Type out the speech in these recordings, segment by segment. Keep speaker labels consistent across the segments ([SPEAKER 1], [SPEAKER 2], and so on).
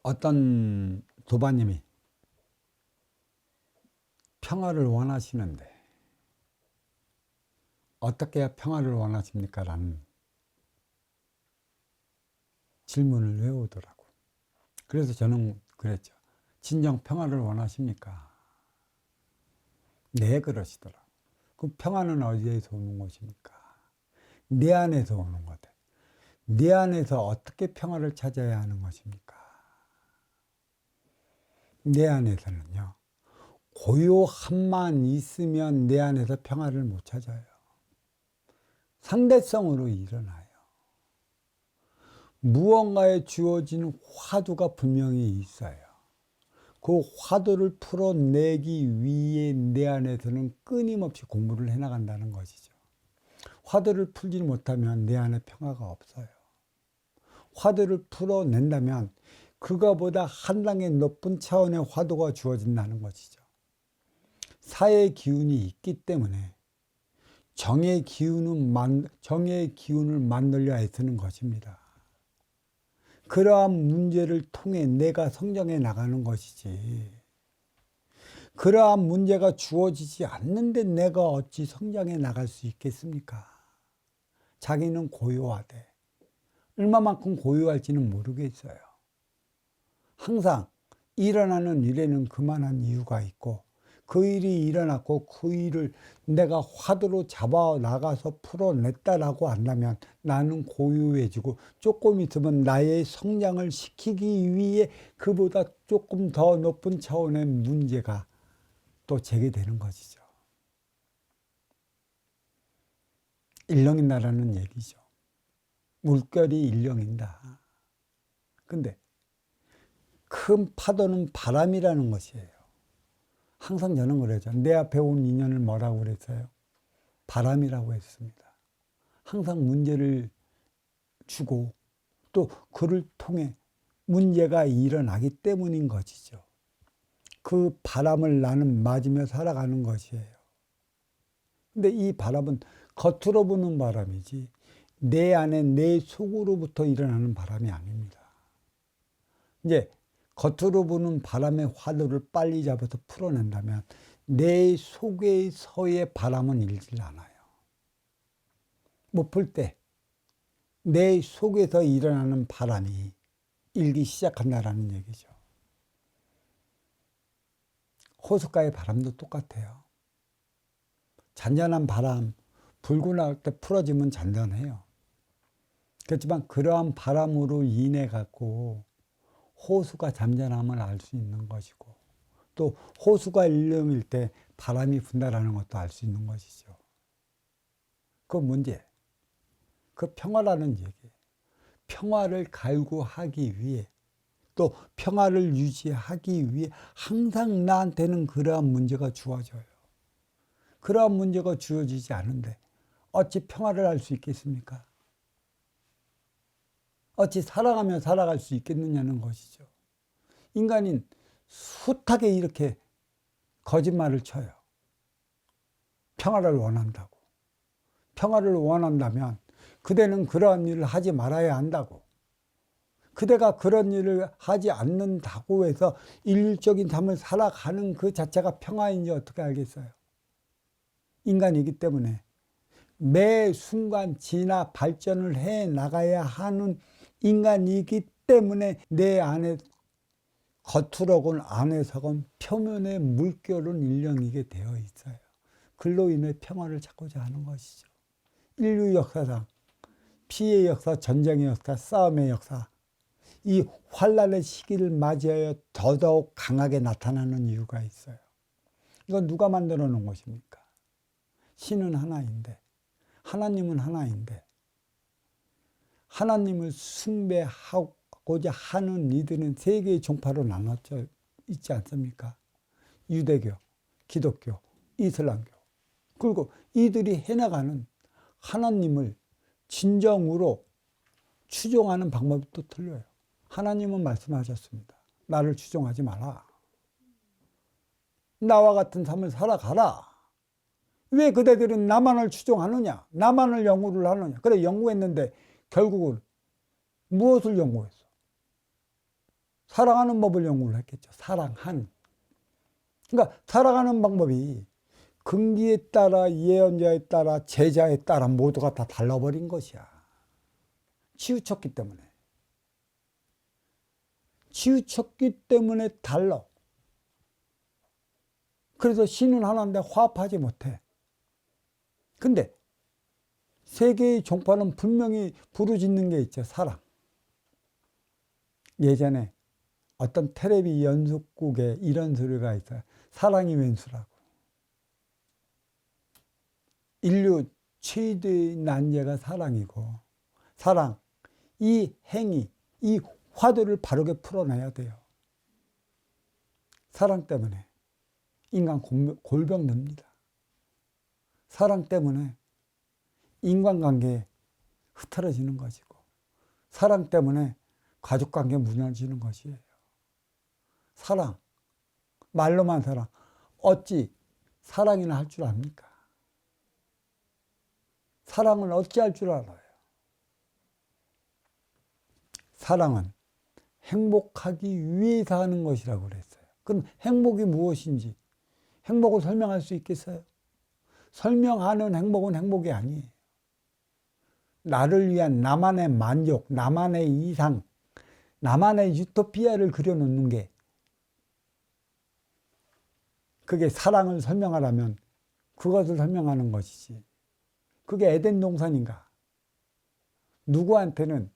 [SPEAKER 1] 어떤 도반님이 평화를 원하시는데 어떻게 해야 평화를 원하십니까? 라는 질문을 해오더라고. 그래서 저는 그랬죠. 진정 평화를 원하십니까? 네, 그러시더라고. 그럼 평화는 어디에서 오는 것입니까? 내 안에서 오는 거다. 내 안에서 어떻게 평화를 찾아야 하는 것입니까? 내 안에서는요, 고요함만 있으면 내 안에서 평화를 못 찾아요. 상대성으로 일어나요. 무언가에 주어지는 화두가 분명히 있어요. 그 화두를 풀어내기 위해 내 안에서는 끊임없이 공부를 해나간다는 것이죠. 화두를 풀지 못하면 내 안에 평화가 없어요. 화두를 풀어낸다면 그거보다 한 단계 높은 차원의 화두가 주어진다는 것이죠. 사의 기운이 있기 때문에 정의 기운을 만들려 애쓰는 것입니다. 그러한 문제를 통해 내가 성장해 나가는 것이지, 그러한 문제가 주어지지 않는데 내가 어찌 성장해 나갈 수 있겠습니까? 자기는 고요하대. 얼마만큼 고요할지는 모르겠어요. 항상 일어나는 일에는 그만한 이유가 있고, 그 일이 일어났고 그 일을 내가 화두로 잡아 나가서 풀어냈다라고 한다면 나는 고요해지고, 조금 있으면 나의 성장을 시키기 위해 그보다 조금 더 높은 차원의 문제가 또 제기되는 것이죠. 일렁인다라는 얘기죠. 물결이 일렁인다. 근데 큰 파도는 바람이라는 것이에요. 항상 저는 그러죠. 내 앞에 온 인연을 뭐라고 그랬어요? 바람이라고 했습니다. 항상 문제를 주고 또 그를 통해 문제가 일어나기 때문인 것이죠. 그 바람을 나는 맞으며 살아가는 것이에요. 근데 이 바람은 겉으로 부는 바람이지 내 안에 내 속으로부터 일어나는 바람이 아닙니다. 이제 겉으로 부는 바람의 화두를 빨리 잡아서 풀어낸다면 내 속에서의 바람은 일질 않아요. 못 풀 때 내 속에서 일어나는 바람이 일기 시작한다라는 얘기죠. 호숫가의 바람도 똑같아요. 잔잔한 바람 불고 나올 때 풀어지면 잔잔해요. 그렇지만 그러한 바람으로 인해 갖고 호수가 잠잠함을 알 수 있는 것이고, 또 호수가 일렁일 때 바람이 분다라는 것도 알 수 있는 것이죠. 그 문제, 그 평화라는 얘기, 평화를 갈구하기 위해 또 평화를 유지하기 위해 항상 나한테는 그러한 문제가 주어져요. 그러한 문제가 주어지지 않은데 어찌 평화를 알 수 있겠습니까? 어찌 사랑하며 살아갈 수 있겠느냐는 것이죠. 인간인 숱하게 이렇게 거짓말을 쳐요. 평화를 원한다고. 평화를 원한다면 그대는 그러한 일을 하지 말아야 한다고. 그대가 그런 일을 하지 않는다고 해서 일률적인 삶을 살아가는 그 자체가 평화인지 어떻게 알겠어요? 인간이기 때문에 매 순간 진화 발전을 해 나가야 하는 인간이기 때문에 내 안에 겉으로건 안에서건 표면의 물결은 일렁이게 되어 있어요. 그로 인해 평화를 찾고자 하는 것이죠. 인류 역사상 피해의 역사, 전쟁의 역사, 싸움의 역사, 이 환란의 시기를 맞이하여 더더욱 강하게 나타나는 이유가 있어요. 이건 누가 만들어 놓은 것입니까? 신은 하나인데, 하나님은 하나인데, 하나님을 숭배하고자 하는 이들은 세 개의 종파로 나눠져 있지 않습니까? 유대교, 기독교, 이슬람교. 그리고 이들이 해나가는 하나님을 진정으로 추종하는 방법이 또 틀려요. 하나님은 말씀하셨습니다. 나를 추종하지 마라. 나와 같은 삶을 살아가라. 왜 그대들은 나만을 추종하느냐? 나만을 연구를 하느냐? 그래, 연구했는데 결국은 무엇을 연구했어? 살아가는 법을 연구를 했겠죠. 사랑한. 그러니까 살아가는 방법이 근기에 따라, 예언자에 따라, 제자에 따라 모두가 다 달라버린 것이야. 치우쳤기 때문에. 치우쳤기 때문에 달라. 그래서 신은 하나인데 화합하지 못해. 근데 세계의 종파는 분명히 부르짖는 게 있죠. 사랑. 예전에 어떤 텔레비 연속국에 이런 소리가 있어요. 사랑이 왼수라고. 인류 최대의 난제가 사랑이고, 사랑, 이 행위, 이 화두를 바르게 풀어내야 돼요. 사랑 때문에 인간 골병 듭니다. 사랑 때문에 인간관계 흐트러지는 것이고, 사랑 때문에 가족관계 무너지는 것이에요. 사랑, 말로만 사랑, 어찌 사랑이나 할 줄 압니까? 사랑을 어찌 할 줄 알아요? 사랑은 행복하기 위해서 하는 것이라고 그랬어요. 그럼 행복이 무엇인지 행복을 설명할 수 있겠어요? 설명하는 행복은 행복이 아니에요. 나를 위한 나만의 만족, 나만의 이상, 나만의 유토피아를 그려놓는 게, 그게 사랑을 설명하라면 그것을 설명하는 것이지. 그게 에덴 동산인가? 누구한테는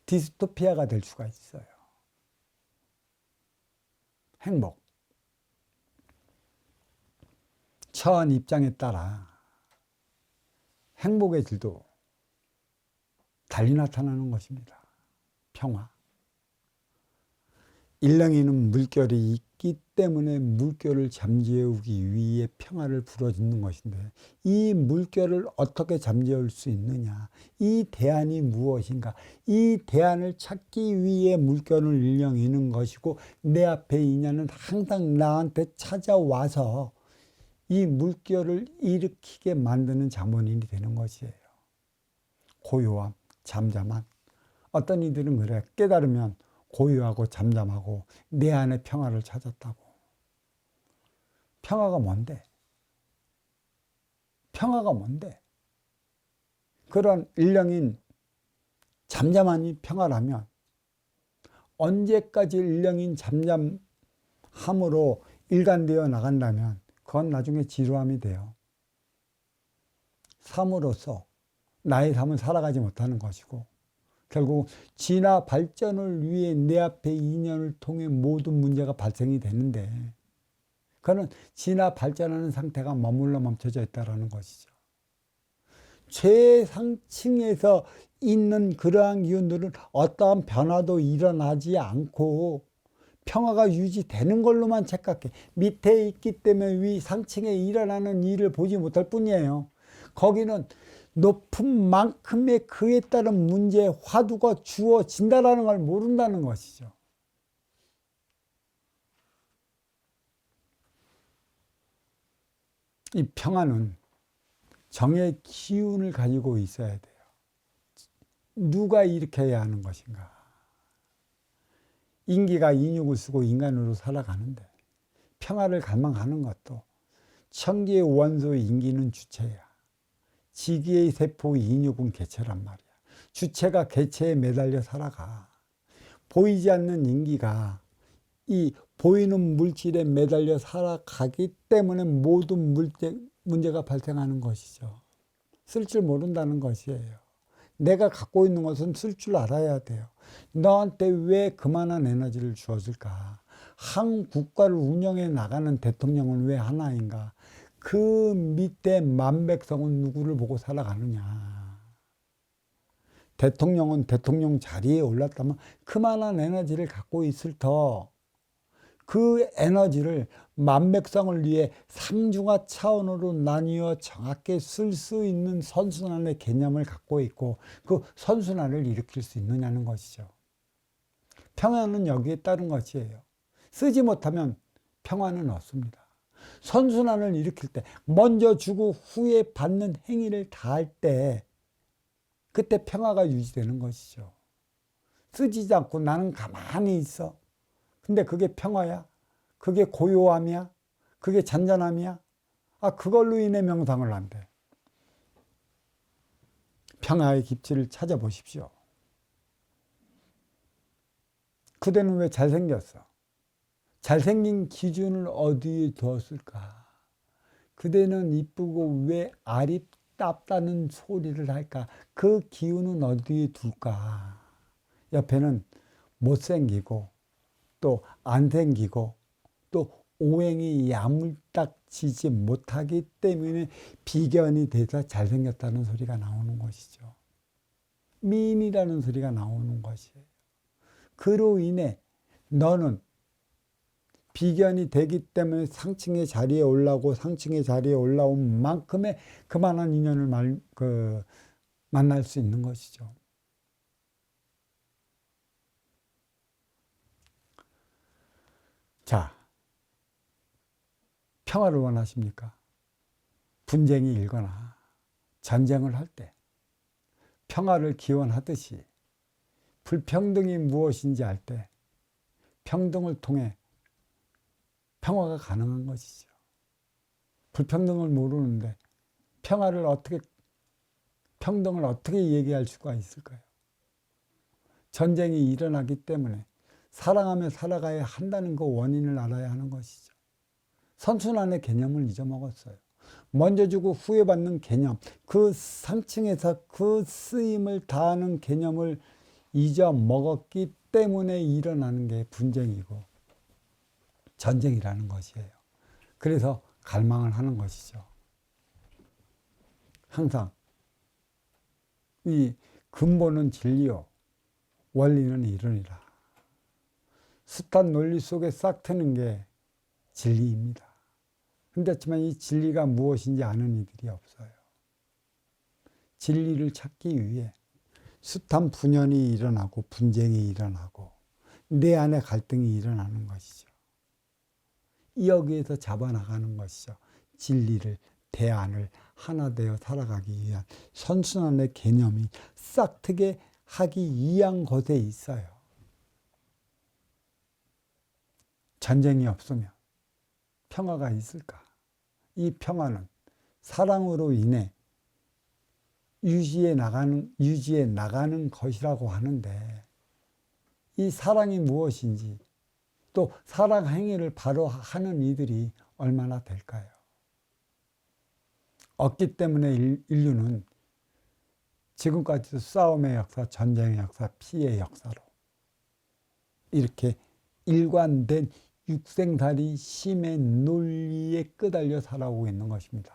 [SPEAKER 1] 디스토피아가 될 수가 있어요. 행복. 처한 입장에 따라 행복의 질도 달리 나타나는 것입니다. 평화. 일렁이는 물결이 있기 때문에 물결을 잠재우기 위해 평화를 불어짓는 것인데, 이 물결을 어떻게 잠재울 수 있느냐, 이 대안이 무엇인가, 이 대안을 찾기 위해 물결을 일렁이는 것이고, 내 앞에 인연은 항상 나한테 찾아와서 이 물결을 일으키게 만드는 자본인이 되는 것이에요. 고요함, 잠잠한. 어떤 이들은 그래, 깨달으면 고요하고 잠잠하고 내 안에 평화를 찾았다고. 평화가 뭔데? 평화가 뭔데? 그런 일령인 잠잠함이 평화라면 언제까지 일령인 잠잠함으로 일관되어 나간다면 그건 나중에 지루함이 돼요. 삶으로서 나의 삶을 살아가지 못하는 것이고, 결국 진화 발전을 위해 내 앞에 인연을 통해 모든 문제가 발생이 되는데, 그는 진화 발전하는 상태가 머물러 멈춰져 있다는 것이죠. 최상층에서 있는 그러한 기운들은 어떠한 변화도 일어나지 않고 평화가 유지되는 걸로만 착각해. 밑에 있기 때문에 위 상층에 일어나는 일을 보지 못할 뿐이에요. 거기는 높은 만큼의 그에 따른 문제 화두가 주어진다는 걸 모른다는 것이죠. 이 평화는 정의 기운을 가지고 있어야 돼요. 누가 일으켜야 하는 것인가? 인기가 인육을 쓰고 인간으로 살아가는데 평화를 갈망하는 것도 천기의 원소 인기는 주체야. 지기의 세포 인육은 개체란 말이야. 주체가 개체에 매달려 살아가. 보이지 않는 인기가 이 보이는 물질에 매달려 살아가기 때문에 모든 문제가 발생하는 것이죠. 쓸 줄 모른다는 것이에요. 내가 갖고 있는 것은 쓸 줄 알아야 돼요. 너한테 왜 그만한 에너지를 주어줄까? 한 국가를 운영해 나가는 대통령은 왜 하나인가? 그 밑에 만백성은 누구를 보고 살아가느냐. 대통령은 대통령 자리에 올랐다면 그만한 에너지를 갖고 있을 터, 그 에너지를 만백성을 위해 삼중하 차원으로 나뉘어 정확히 쓸 수 있는 선순환의 개념을 갖고 있고 그 선순환을 일으킬 수 있느냐는 것이죠. 평화는 여기에 따른 것이에요. 쓰지 못하면 평화는 없습니다. 선순환을 일으킬 때, 먼저 주고 후에 받는 행위를 다할 때, 그때 평화가 유지되는 것이죠. 쓰지도 않고 나는 가만히 있어. 근데 그게 평화야? 그게 고요함이야? 그게 잔잔함이야? 그걸로 인해 명상을 한대. 평화의 깊이를 찾아보십시오. 그대는 왜 잘생겼어? 잘생긴 기준을 어디에 두었을까? 그대는 이쁘고 왜 아리따다는 소리를 할까? 그 기운은 어디에 둘까? 옆에는 못생기고 또 안 생기고 또 오행이 야물딱지지 못하기 때문에 비견이 돼서 잘생겼다는 소리가 나오는 것이죠. 미인이라는 소리가 나오는 것이에요. 그로 인해 너는 비견이 되기 때문에 상층의 자리에 올라오고 상층의 자리에 올라온 만큼의 그만한 인연을 만날 수 있는 것이죠. 자, 평화를 원하십니까? 분쟁이 일거나 전쟁을 할 때 평화를 기원하듯이 불평등이 무엇인지 알 때 평등을 통해 평화가 가능한 것이죠. 불평등을 모르는데 평등을 어떻게 얘기할 수가 있을까요? 전쟁이 일어나기 때문에 사랑하며 살아가야 한다는 그 원인을 알아야 하는 것이죠. 선순환의 개념을 잊어먹었어요. 먼저 주고 후회 받는 개념, 그 상층에서 그 쓰임을 다하는 개념을 잊어먹었기 때문에 일어나는 게 분쟁이고 전쟁이라는 것이에요. 그래서 갈망을 하는 것이죠. 항상 이 근본은 진리요 원리는 이론이라. 숱한 논리 속에 싹 트는 게 진리입니다. 그렇지만 이 진리가 무엇인지 아는 이들이 없어요. 진리를 찾기 위해 숱한 분열이 일어나고 분쟁이 일어나고 내 안에 갈등이 일어나는 것이죠. 여기에서 잡아나가는 것이죠. 진리를, 대안을 하나 되어 살아가기 위한 선순환의 개념이 싹트게 하기 위한 것에 있어요. 전쟁이 없으면 평화가 있을까? 이 평화는 사랑으로 인해 유지해 나가는 것이라고 하는데 이 사랑이 무엇인지 또 사랑 행위를 바로 하는 이들이 얼마나 될까요? 없기 때문에 인류는 지금까지도 싸움의 역사, 전쟁의 역사, 피해의 역사로 이렇게 일관된 육생살이 심의 논리에 끄달려 살아오고 있는 것입니다.